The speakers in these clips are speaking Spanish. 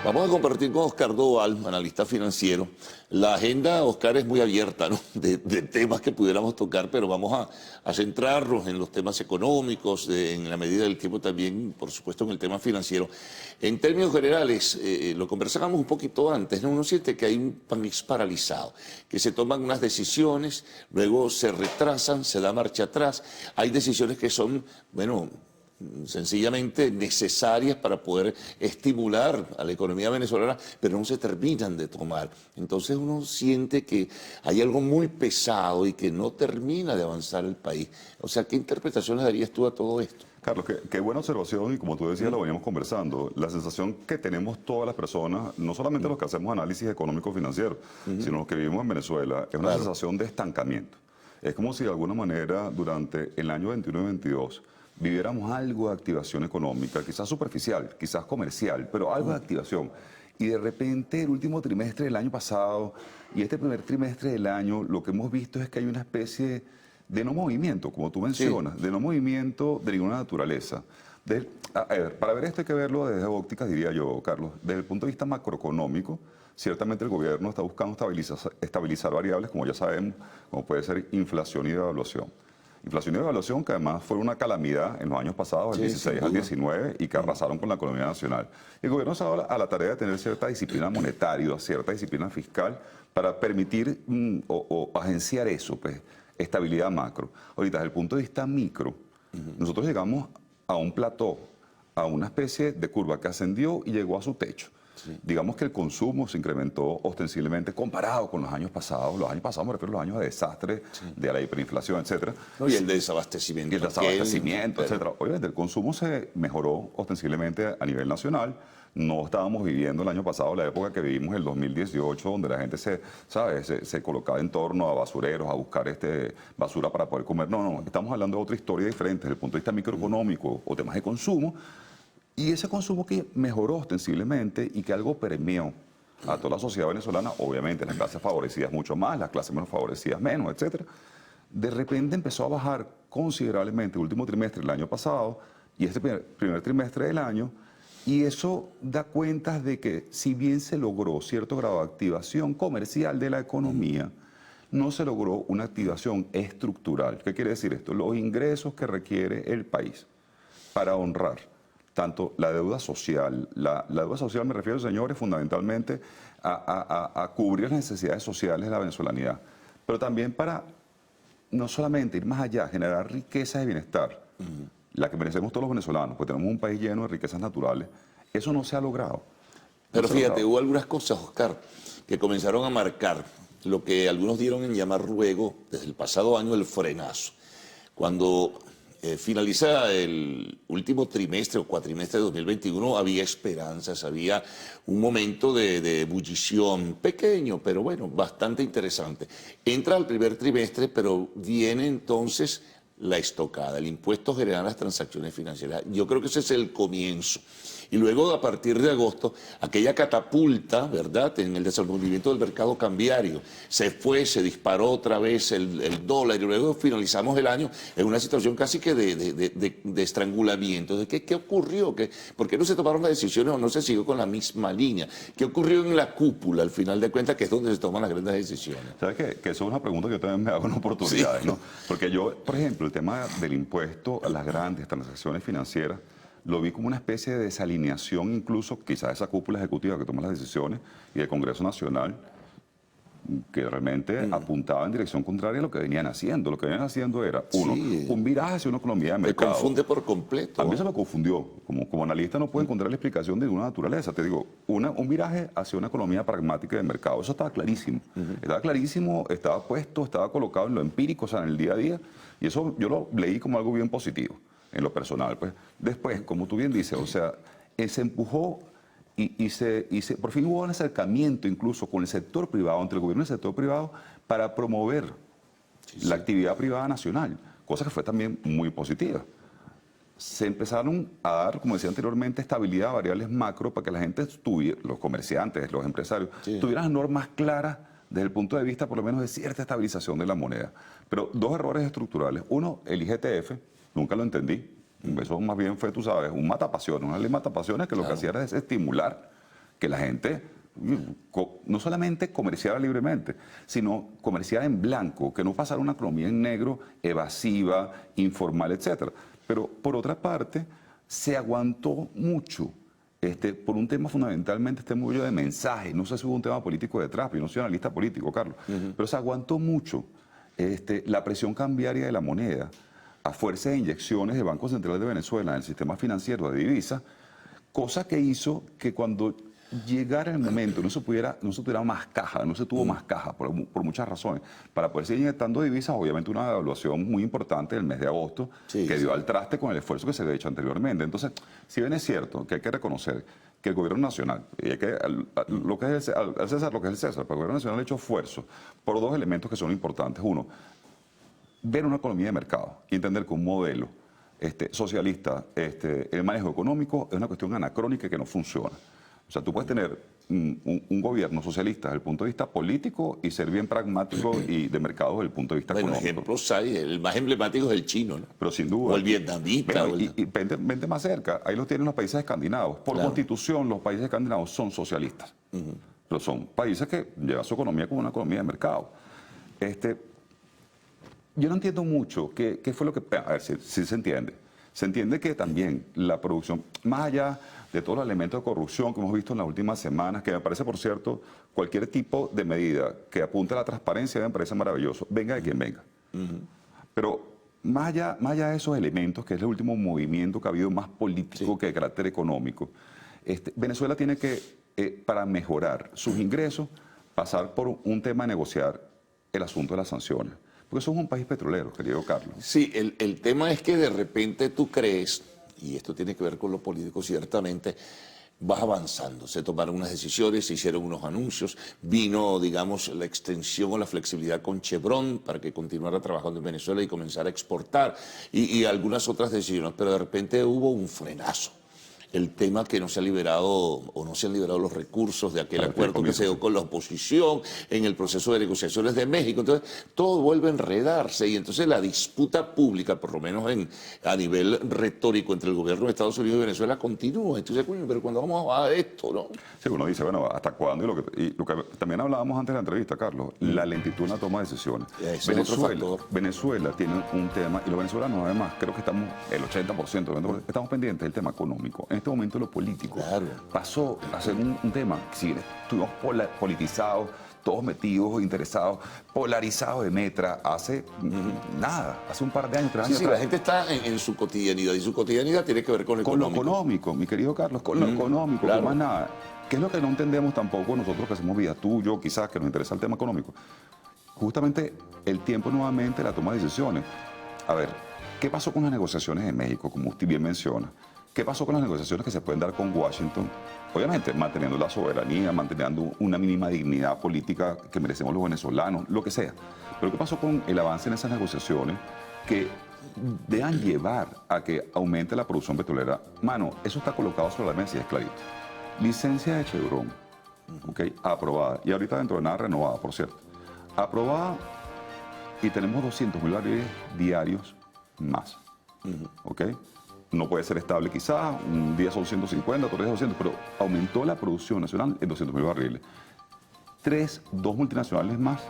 Vamos a compartir con Oscar Doval, analista financiero. La agenda, Oscar, es muy abierta, ¿no? de temas que pudiéramos tocar, pero vamos a centrarnos en los temas económicos, en la medida del tiempo también, por supuesto, en el tema financiero. En términos generales, lo conversábamos un poquito antes, ¿no? Uno siente que hay un país paralizado, que se toman unas decisiones, luego se retrasan, se da marcha atrás. Hay decisiones que son, bueno, sencillamente necesarias para poder estimular a la economía venezolana, pero no se terminan de tomar. Entonces uno siente que hay algo muy pesado y que no termina de avanzar el país. O sea, ¿qué interpretaciones darías tú a todo esto? Carlos, qué buena observación y como tú decías, lo veníamos conversando. La sensación que tenemos todas las personas, no solamente los que hacemos análisis económico-financiero, sino los que vivimos en Venezuela, es una sensación de estancamiento. Es como si de alguna manera durante el año 21 y 22 viviéramos algo de activación económica, quizás superficial, quizás comercial, pero algo de activación. Y de repente el último trimestre del año pasado y este primer trimestre del año, lo que hemos visto es que hay una especie de no movimiento, como tú mencionas, de no movimiento de ninguna naturaleza. A ver, para ver esto hay que verlo desde ópticas, diría yo, Carlos. Desde el punto de vista macroeconómico, ciertamente el gobierno está buscando estabilizar variables, como ya sabemos, como puede ser inflación y devaluación. Inflación y devaluación que además fue una calamidad en los años pasados, del 16 al 19, y que arrasaron con la economía nacional. El gobierno se ha dado a la tarea de tener cierta disciplina monetaria, cierta disciplina fiscal, para permitir o agenciar eso, pues, estabilidad macro. Ahorita, desde el punto de vista micro, nosotros llegamos a un plató, a una especie de curva que ascendió y llegó a su techo. Sí. Digamos que el consumo se incrementó ostensiblemente comparado con los años pasados. Los años pasados me refiero a los años de desastre, de la hiperinflación, etcétera. No, y el desabastecimiento. Y el desabastecimiento, etcétera. Obviamente el consumo se mejoró ostensiblemente a nivel nacional. No estábamos viviendo el año pasado la época que vivimos el 2018, donde la gente se colocaba en torno a basureros, a buscar basura para poder comer. No, estamos hablando de otra historia diferente desde el punto de vista microeconómico o temas de consumo. Y ese consumo que mejoró ostensiblemente y que algo permeó a toda la sociedad venezolana, obviamente las clases favorecidas mucho más, las clases menos favorecidas menos, etcétera, de repente empezó a bajar considerablemente el último trimestre del año pasado y este primer trimestre del año, y eso da cuenta de que si bien se logró cierto grado de activación comercial de la economía, no se logró una activación estructural. ¿Qué quiere decir esto? Los ingresos que requiere el país para honrar tanto la deuda social, la deuda social me refiero, señores, fundamentalmente a cubrir las necesidades sociales de la venezolanidad, pero también para no solamente ir más allá, generar riqueza y bienestar, la que merecemos todos los venezolanos, pues tenemos un país lleno de riquezas naturales, eso no se ha logrado. Pero fíjate, hubo algunas cosas, Oscar, que comenzaron a marcar lo que algunos dieron en llamar luego, desde el pasado año, el frenazo. Cuando finaliza el último trimestre o cuatrimestre de 2021, había esperanzas, había un momento de ebullición pequeño, pero bueno, bastante interesante. Entra al primer trimestre, pero viene entonces la estocada, el impuesto general a las transacciones financieras. Yo creo que ese es el comienzo. Y luego, a partir de agosto, aquella catapulta, ¿verdad?, en el desenvolvimiento del mercado cambiario. Se disparó otra vez el dólar y luego finalizamos el año en una situación casi que de estrangulamiento. ¿Qué ocurrió? ¿Por qué no se tomaron las decisiones o no se siguió con la misma línea? ¿Qué ocurrió en la cúpula, al final de cuentas, que es donde se toman las grandes decisiones? ¿Sabes qué? Que eso es una pregunta que yo también me hago en oportunidades, sí, ¿no? Porque yo, por ejemplo, el tema del impuesto a las grandes transacciones financieras, lo vi como una especie de desalineación incluso, quizás de esa cúpula ejecutiva que toma las decisiones y del Congreso Nacional, que realmente apuntaba en dirección contraria a lo que venían haciendo. Lo que venían haciendo era, un viraje hacia una economía de mercado. Me confunde por completo. A mí se me confundió. Como analista no puedo encontrar la explicación de ninguna naturaleza. Te digo, un viraje hacia una economía pragmática de mercado. Eso estaba clarísimo. Estaba clarísimo, estaba puesto, estaba colocado en lo empírico, o sea, en el día a día. Y eso yo lo leí como algo bien positivo, en lo personal. Pues después, como tú bien dices, o sea, se empujó y por fin hubo un acercamiento incluso con el sector privado, entre el gobierno y el sector privado, para promover la actividad privada nacional, cosa que fue también muy positiva. Se empezaron a dar, como decía anteriormente, estabilidad a variables macro para que la gente tuviera, los comerciantes, los empresarios, tuvieran normas claras desde el punto de vista por lo menos de cierta estabilización de la moneda. Pero dos errores estructurales. Uno, el IGTF, nunca lo entendí. Eso más bien fue, tú sabes, un matapasiones, una ley matapasiones que lo que hacía era desestimular que la gente no solamente comerciara libremente, sino comerciara en blanco, que no pasara una economía en negro, evasiva, informal, etcétera. Pero por otra parte, se aguantó mucho por un tema fundamentalmente mucho de mensaje. No sé si hubo un tema político detrás, yo no soy analista político, Carlos, pero se aguantó mucho la presión cambiaria de la moneda a fuerza de inyecciones del Banco Central de Venezuela en el sistema financiero de divisas, cosa que hizo que cuando llegara el momento no se tuviera más caja, no se tuvo más caja por muchas razones, para poder seguir inyectando divisas, obviamente una devaluación muy importante del mes de agosto, que dio al traste con el esfuerzo que se había hecho anteriormente. Entonces, si bien es cierto que hay que reconocer que el gobierno nacional, y hay que, lo que es al César lo que es el César, pero el gobierno nacional ha hecho esfuerzo por dos elementos que son importantes. Uno, ver una economía de mercado y entender que un modelo socialista, el manejo económico es una cuestión anacrónica que no funciona. O sea, tú puedes tener un gobierno socialista desde el punto de vista político y ser bien pragmático y de mercado desde el punto de vista económico. Ejemplos hay, el más emblemático es el chino, ¿no? Pero sin duda. O el vietnamita. Bueno, y vente más cerca, ahí los tienen los países escandinavos. Por constitución, los países escandinavos son socialistas. Pero son países que llevan su economía como una economía de mercado. Yo no entiendo mucho qué fue lo que... A ver, si se entiende. Se entiende que también la producción, más allá de todos los elementos de corrupción que hemos visto en las últimas semanas, que me parece, por cierto, cualquier tipo de medida que apunte a la transparencia me parece maravilloso, venga de quien venga. Pero más allá de esos elementos, que es el último movimiento que ha habido más político que de carácter económico, Venezuela tiene que, para mejorar sus ingresos, pasar por un tema de negociar el asunto de las sanciones. Porque somos un país petrolero, querido Carlos. Sí, el tema es que de repente tú crees, y esto tiene que ver con lo político ciertamente, vas avanzando, se tomaron unas decisiones, se hicieron unos anuncios, vino, digamos, la extensión o la flexibilidad con Chevron para que continuara trabajando en Venezuela y comenzara a exportar, y algunas otras decisiones, pero de repente hubo un frenazo. El tema que no se ha liberado o no se han liberado los recursos de aquel acuerdo que se dio con la oposición en el proceso de negociaciones de México. Entonces, todo vuelve a enredarse y entonces la disputa pública, por lo menos a nivel retórico entre el gobierno de Estados Unidos y Venezuela, continúa. Entonces, coño, pero cuando vamos a bajar esto, ¿no? Sí, uno dice, bueno, ¿hasta cuándo? Y lo que también hablábamos antes de la entrevista, Carlos, la lentitud en la toma de decisiones. Venezuela tiene un tema, y los venezolanos además, creo que estamos, el 80%, estamos pendientes del tema económico. En este momento lo político pasó a ser un tema, si estuvimos politizados, todos metidos, interesados, polarizados de metra, hace nada, hace un par de años, 3 años. Sí, la gente está en su cotidianidad, y su cotidianidad tiene que ver con lo económico. Con lo económico, mi querido Carlos, con lo económico, con más nada. ¿Qué es lo que no entendemos tampoco nosotros que hacemos vida? Tú, yo, quizás, que nos interesa el tema económico. Justamente el tiempo nuevamente, la toma de decisiones. A ver, ¿qué pasó con las negociaciones en México, como usted bien menciona? ¿Qué pasó con las negociaciones que se pueden dar con Washington? Obviamente, manteniendo la soberanía, manteniendo una mínima dignidad política que merecemos los venezolanos, lo que sea. Pero ¿qué pasó con el avance en esas negociaciones que dejan llevar a que aumente la producción petrolera? Mano, eso está colocado sobre la mesa y es clarito. Licencia de Chevron, aprobada. Y ahorita dentro de nada renovada, por cierto. Aprobada y tenemos 200.000 barriles diarios más. No puede ser estable quizás, un día son 150, otro día 200, pero aumentó la producción nacional en 200.000 barriles. Dos multinacionales más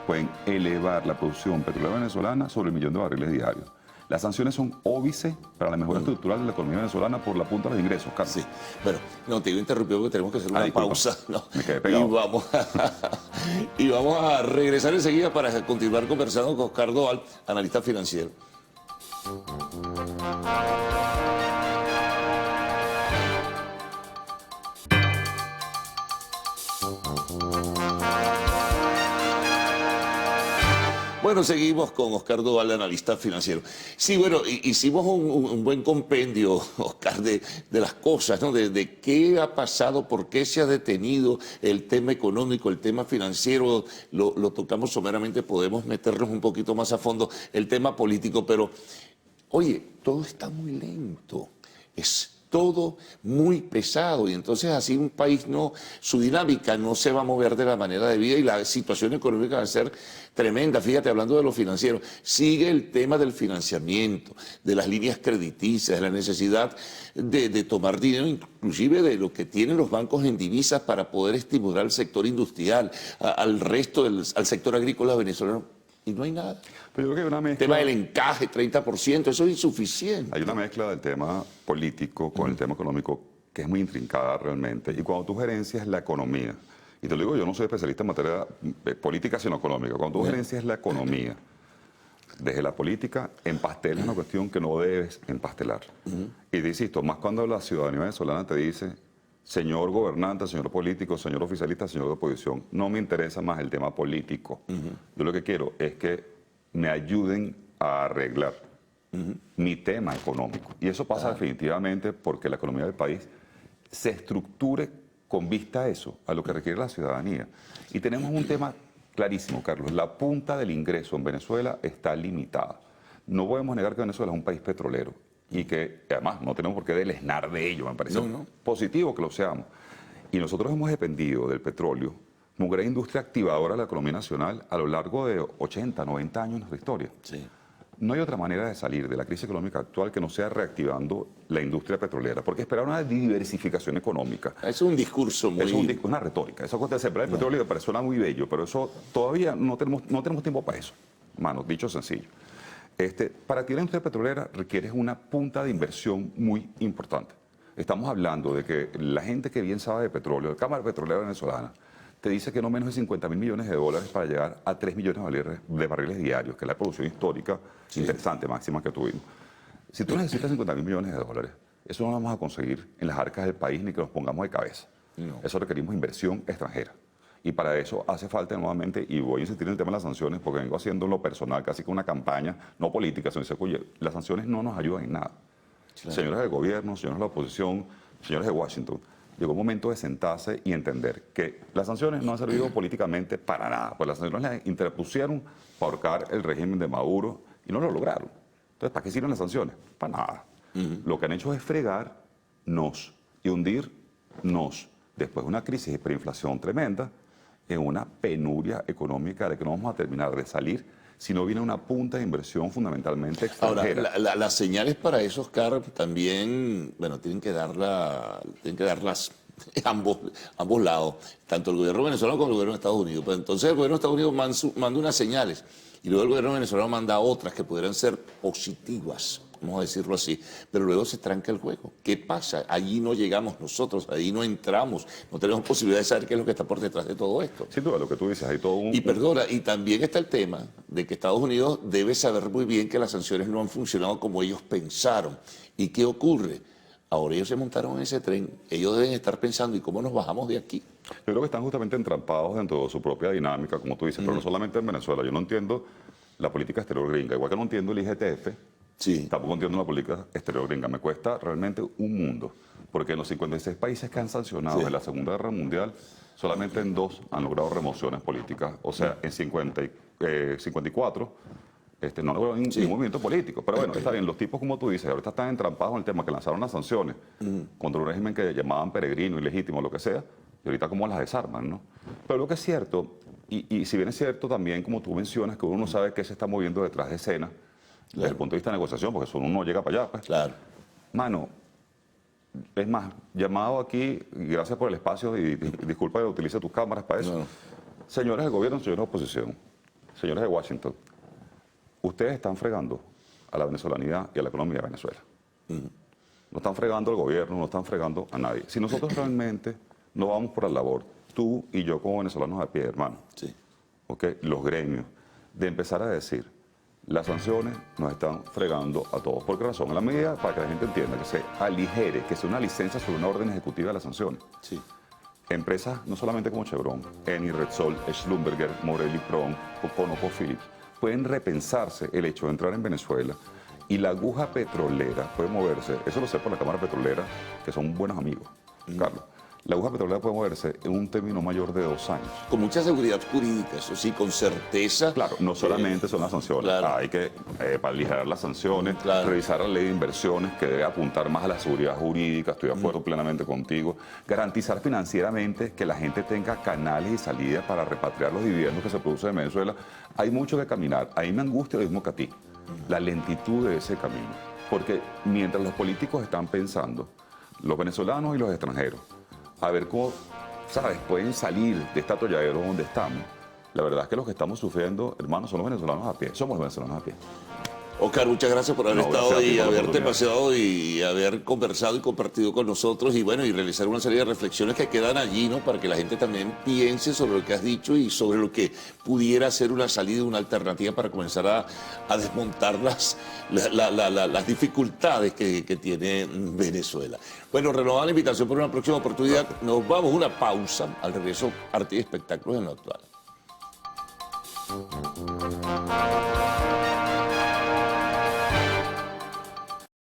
pueden elevar la producción petrolera venezolana sobre 1 millón de barriles diarios. Las sanciones son óbice para la mejora estructural de la economía venezolana por la punta de los ingresos, Carlos. Sí, bueno, no te digo interrumpido porque tenemos que hacer una pausa. ¿No? Me quedé pegado. Y vamos a regresar enseguida para continuar conversando con Oscar Doval, analista financiero. Bueno, seguimos con Oscar Doval, analista financiero. Sí, bueno, hicimos un buen compendio, Oscar, de las cosas, ¿no? De qué ha pasado, por qué se ha detenido el tema económico, el tema financiero, lo tocamos someramente, podemos meternos un poquito más a fondo, el tema político, pero, oye, todo está muy lento. Es todo muy pesado y entonces así un país su dinámica no se va a mover de la manera de vida y la situación económica va a ser tremenda. Fíjate, hablando de lo financiero, sigue el tema del financiamiento, de las líneas crediticias, de la necesidad de tomar dinero, inclusive de lo que tienen los bancos en divisas para poder estimular al sector industrial, al resto al sector agrícola venezolano. Y no hay nada. Pero yo creo que hay una mezcla. El tema del encaje, 30%, eso es insuficiente. Hay una mezcla del tema político con el tema económico que es muy intrincada realmente. Y cuando tú gerencias la economía, y te lo digo, yo no soy especialista en materia política, sino económica, cuando tú gerencias la economía, desde la política, empastelas una cuestión que no debes empastelar. Y te insisto, más cuando la ciudadanía venezolana te dice, señor gobernante, señor político, señor oficialista, señor de oposición, no me interesa más el tema político. Yo lo que quiero es que me ayuden a arreglar mi tema económico. Y eso pasa definitivamente porque la economía del país se estructure con vista a eso, a lo que requiere la ciudadanía. Y tenemos un tema clarísimo, Carlos. La punta del ingreso en Venezuela está limitada. No podemos negar que Venezuela es un país petrolero y que además no tenemos por qué deleznar de ello, me parece positivo que lo seamos. Y nosotros hemos dependido del petróleo como gran industria activadora de la economía nacional a lo largo de 80, 90 años de nuestra historia. Sí. No hay otra manera de salir de la crisis económica actual que no sea reactivando la industria petrolera, porque esperar una diversificación económica. Es un discurso muy... Es una retórica. Eso de sembrar el petróleo parece suena muy bello, pero eso todavía no tenemos tiempo para eso. Mano, dicho sencillo. Para ti la industria petrolera requiere una punta de inversión muy importante. Estamos hablando de que la gente que bien sabe de petróleo, la Cámara Petrolera Venezolana, te dice que no menos de $50.000 millones para llegar a 3 millones de barriles diarios, que es la producción histórica interesante, máxima que tuvimos. Si tú necesitas $50.000 millones, eso no lo vamos a conseguir en las arcas del país ni que nos pongamos de cabeza. No. Eso requerimos inversión extranjera. Y para eso hace falta nuevamente, y voy a insistir en el tema de las sanciones, porque vengo haciendo lo personal, casi que una campaña, no política, sino que las sanciones no nos ayudan en nada. Claro. Señores del gobierno, señores de la oposición, señores de Washington, llegó un momento de sentarse y entender que las sanciones no han servido políticamente para nada, pues las sanciones las interpusieron para ahorcar el régimen de Maduro y no lo lograron. Entonces, ¿para qué sirven las sanciones? Para nada. Lo que han hecho es fregarnos y hundirnos después de una crisis de hiperinflación tremenda en una penuria económica de que no vamos a terminar de salir si no viene una punta de inversión fundamentalmente extranjera. Ahora, las señales para eso, Oscar, también, bueno, tienen que darlas ambos lados, tanto el gobierno venezolano como el gobierno de Estados Unidos. Pues entonces el gobierno de Estados Unidos manda unas señales y luego el gobierno venezolano manda otras que pudieran ser positivas, vamos a decirlo así, pero luego se tranca el juego. ¿Qué pasa? Allí no llegamos nosotros, allí no entramos, no tenemos posibilidad de saber qué es lo que está por detrás de todo esto. Sin duda, lo que tú dices, hay todo un... Y perdona, y también está el tema de que Estados Unidos debe saber muy bien que las sanciones no han funcionado como ellos pensaron. ¿Y qué ocurre? Ahora ellos se montaron en ese tren, ellos deben estar pensando, ¿y cómo nos bajamos de aquí? Yo creo que están justamente entrampados dentro de su propia dinámica, como tú dices, pero no solamente en Venezuela. Yo no entiendo la política exterior gringa, igual que no entiendo el IGTF. Sí. Tampoco entiendo la política exterior gringa. Me cuesta realmente un mundo. Porque en los 56 países que han sancionado en la Segunda Guerra Mundial, solamente en 2 han logrado remociones políticas. O sea, en 54 no logró ningún movimiento político. Pero bueno, está bien. Los tipos, como tú dices, ahorita están entrampados en el tema que lanzaron las sanciones contra un régimen que llamaban peregrino, ilegítimo, lo que sea. Y ahorita cómo las desarman, ¿no? Pero lo que es cierto, y si bien es cierto también, como tú mencionas, que uno no sabe qué se está moviendo detrás de escena, desde el punto de vista de negociación, porque eso uno no llega para allá. Pues. Claro. Mano, es más, llamado aquí, y gracias por el espacio, y disculpa que utilice tus cámaras para eso. No. Señores del gobierno, señores de oposición, señores de Washington, ustedes están fregando a la venezolanidad y a la economía de Venezuela. No están fregando al gobierno, no están fregando a nadie. Si nosotros realmente no vamos por la labor, tú y yo como venezolanos a pie, hermano, los gremios, de empezar a decir, las sanciones nos están fregando a todos. ¿Por qué razón? En la medida, para que la gente entienda, que se aligere, que sea una licencia sobre una orden ejecutiva de las sanciones. Sí. Empresas, no solamente como Chevron, Eni, Repsol, Schlumberger, Morelli, Prom, ConocoPhillips, pueden repensarse el hecho de entrar en Venezuela y la aguja petrolera puede moverse. Eso lo sé por la Cámara Petrolera, que son buenos amigos, Carlos. La aguja petrolera puede moverse en un término mayor de 2 años. Con mucha seguridad jurídica, eso sí, con certeza. Claro, no solamente son las sanciones, claro. hay que, para aligerar las sanciones, Claro. revisar la ley de inversiones que debe apuntar más a la seguridad jurídica, estoy de acuerdo plenamente contigo, garantizar financieramente que la gente tenga canales y salidas para repatriar los dividendos que se producen en Venezuela. Hay mucho que caminar, ahí me angustia lo mismo que a ti, la lentitud de ese camino, porque mientras los políticos están pensando, los venezolanos y los extranjeros, a ver cómo, ¿sabes?, pueden salir de este atolladero donde estamos. La verdad es que los que estamos sufriendo, hermanos, son los venezolanos a pie. Somos los venezolanos a pie. Oscar, muchas gracias por haber Gracias estado a ti y por la haberte oportunidad. paseado y haber conversado y compartido con nosotros y bueno, y realizar una serie de reflexiones que quedan allí, ¿no? Para que la gente también piense sobre lo que has dicho y sobre lo que pudiera ser una salida, una alternativa para comenzar a desmontar las dificultades que tiene Venezuela. Bueno, renovada la invitación por una próxima oportunidad. Nos vamos a una pausa. Al regreso, arte y espectáculos en lo actual.